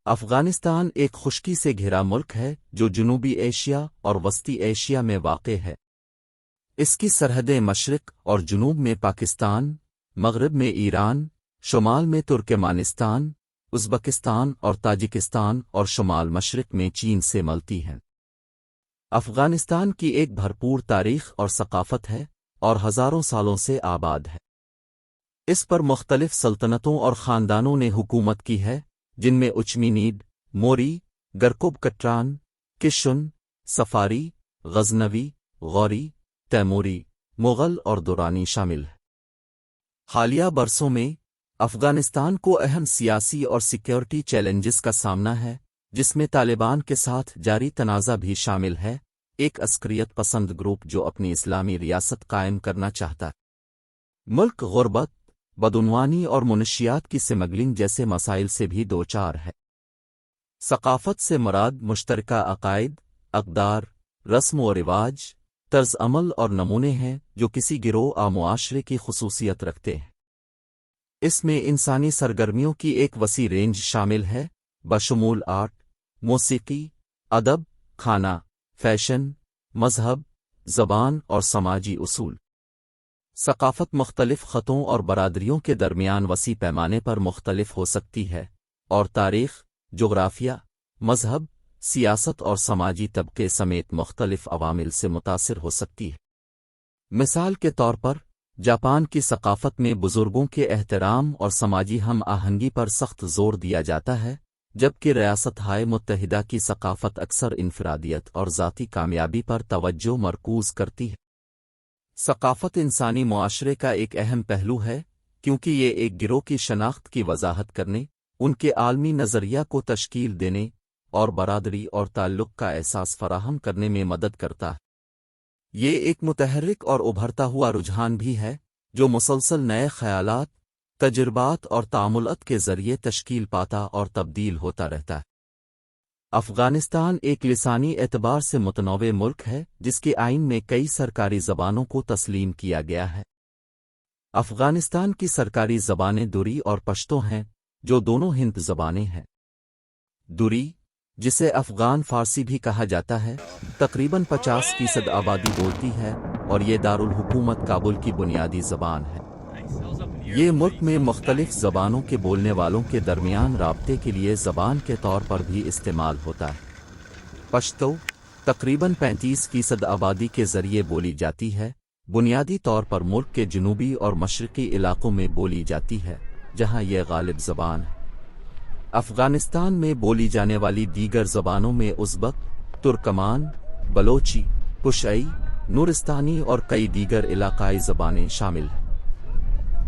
افغانستان ایک خشکی سے گھرا ملک ہے جو جنوبی ایشیا اور وسطی ایشیا میں واقع ہے۔ اس کی سرحدیں مشرق اور جنوب میں پاکستان، مغرب میں ایران، شمال میں ترکمانستان، ازبکستان اور تاجکستان اور شمال مشرق میں چین سے ملتی ہیں۔ افغانستان کی ایک بھرپور تاریخ اور ثقافت ہے اور ہزاروں سالوں سے آباد ہے۔ اس پر مختلف سلطنتوں اور خاندانوں نے حکومت کی ہے، جن میں اچمینید، موری، گرکوب کٹران، کشن، سفاری، غزنوی، غوری، تیموری، مغل اور دورانی شامل ہیں۔ حالیہ برسوں میں افغانستان کو اہم سیاسی اور سیکیورٹی چیلنجز کا سامنا ہے، جس میں طالبان کے ساتھ جاری تنازع بھی شامل ہے، ایک عسکریت پسند گروپ جو اپنی اسلامی ریاست قائم کرنا چاہتا ہے۔ ملک غربت، بدعنوانی اور منشیات کی سمگلنگ جیسے مسائل سے بھی دوچار ہے۔ ثقافت سے مراد مشترکہ عقائد، اقدار، رسم و رواج، طرز عمل اور نمونے ہیں جو کسی گروہ یا معاشرے کی خصوصیت رکھتے ہیں۔ اس میں انسانی سرگرمیوں کی ایک وسیع رینج شامل ہے، بشمول آرٹ، موسیقی، ادب، کھانا، فیشن، مذہب، زبان اور سماجی اصول۔ ثقافت مختلف خطوں اور برادریوں کے درمیان وسیع پیمانے پر مختلف ہو سکتی ہے، اور تاریخ، جغرافیہ، مذہب، سیاست اور سماجی طبقے سمیت مختلف عوامل سے متاثر ہو سکتی ہے۔ مثال کے طور پر، جاپان کی ثقافت میں بزرگوں کے احترام اور سماجی ہم آہنگی پر سخت زور دیا جاتا ہے، جبکہ ریاستہائے متحدہ کی ثقافت اکثر انفرادیت اور ذاتی کامیابی پر توجہ مرکوز کرتی ہے۔ ثقافت انسانی معاشرے کا ایک اہم پہلو ہے، کیونکہ یہ ایک گروہ کی شناخت کی وضاحت کرنے، ان کے عالمی نظریہ کو تشکیل دینے اور برادری اور تعلق کا احساس فراہم کرنے میں مدد کرتا ہے۔ یہ ایک متحرک اور ابھرتا ہوا رجحان بھی ہے، جو مسلسل نئے خیالات، تجربات اور تعاملات کے ذریعے تشکیل پاتا اور تبدیل ہوتا رہتا ہے۔ افغانستان ایک لسانی اعتبار سے متنوع ملک ہے، جس کے آئین میں کئی سرکاری زبانوں کو تسلیم کیا گیا ہے۔ افغانستان کی سرکاری زبانیں دوری اور پشتو ہیں، جو دونوں ہند زبانیں ہیں۔ دوری، جسے افغان فارسی بھی کہا جاتا ہے، تقریباً 50% آبادی بولتی ہے اور یہ دارالحکومت کابل کی بنیادی زبان ہے۔ یہ ملک میں مختلف زبانوں کے بولنے والوں کے درمیان رابطے کے لیے زبان کے طور پر بھی استعمال ہوتا ہے۔ پشتو، تقریباً 35% آبادی کے ذریعے بولی جاتی ہے، بنیادی طور پر ملک کے جنوبی اور مشرقی علاقوں میں بولی جاتی ہے، جہاں یہ غالب زبان ہے۔ افغانستان میں بولی جانے والی دیگر زبانوں میں ازبک، ترکمان، بلوچی، پشتو، نورستانی اور کئی دیگر علاقائی زبانیں شامل ہیں۔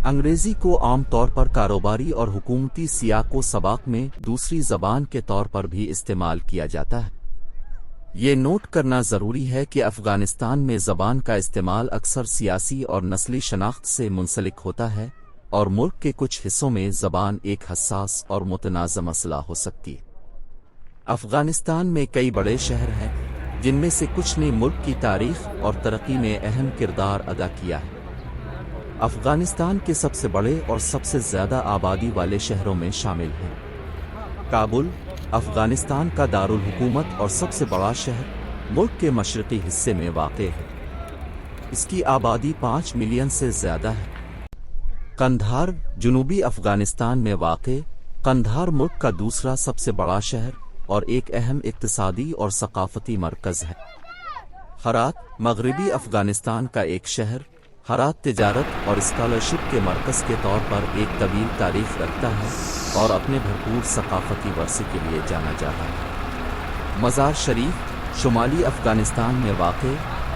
انگریزی کو عام طور پر کاروباری اور حکومتی سیاق و سباق میں دوسری زبان کے طور پر بھی استعمال کیا جاتا ہے۔ یہ نوٹ کرنا ضروری ہے کہ افغانستان میں زبان کا استعمال اکثر سیاسی اور نسلی شناخت سے منسلک ہوتا ہے، اور ملک کے کچھ حصوں میں زبان ایک حساس اور متنازع مسئلہ ہو سکتی ہے۔ افغانستان میں کئی بڑے شہر ہیں، جن میں سے کچھ نے ملک کی تاریخ اور ترقی میں اہم کردار ادا کیا ہے۔ افغانستان کے سب سے بڑے اور سب سے زیادہ آبادی والے شہروں میں شامل ہیں۔ کابل، افغانستان کا دارالحکومت اور سب سے بڑا شہر، ملک کے مشرقی حصے میں واقع ہے۔ اس کی آبادی 5 ملین سے زیادہ ہے۔ قندھار، جنوبی افغانستان میں واقع، قندھار ملک کا دوسرا سب سے بڑا شہر اور ایک اہم اقتصادی اور ثقافتی مرکز ہے۔ ہرات، مغربی افغانستان کا ایک شہر، ہرات تجارت اور اسکالرشپ کے مرکز کے طور پر ایک طویل تاریخ رکھتا ہے اور اپنے بھرپور ثقافتی ورثے کے لیے جانا جاتا ہے۔ مزار شریف، شمالی افغانستان میں واقع،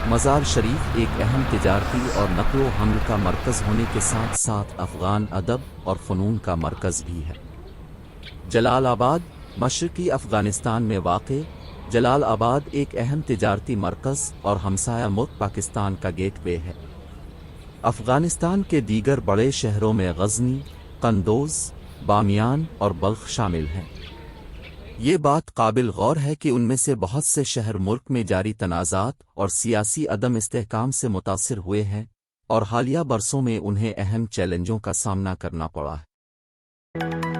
مزار شریف ایک اہم تجارتی اور نقل و حمل کا مرکز ہونے کے ساتھ ساتھ افغان ادب اور فنون کا مرکز بھی ہے۔ جلال آباد، مشرقی افغانستان میں واقع، جلال آباد ایک اہم تجارتی مرکز اور ہمسایہ ملک پاکستان کا گیٹ وے ہے۔ افغانستان کے دیگر بڑے شہروں میں غزنی، قندوز، بامیان اور بلخ شامل ہیں۔ یہ بات قابل غور ہے کہ ان میں سے بہت سے شہر ملک میں جاری تنازعات اور سیاسی عدم استحکام سے متاثر ہوئے ہیں، اور حالیہ برسوں میں انہیں اہم چیلنجوں کا سامنا کرنا پڑا ہے۔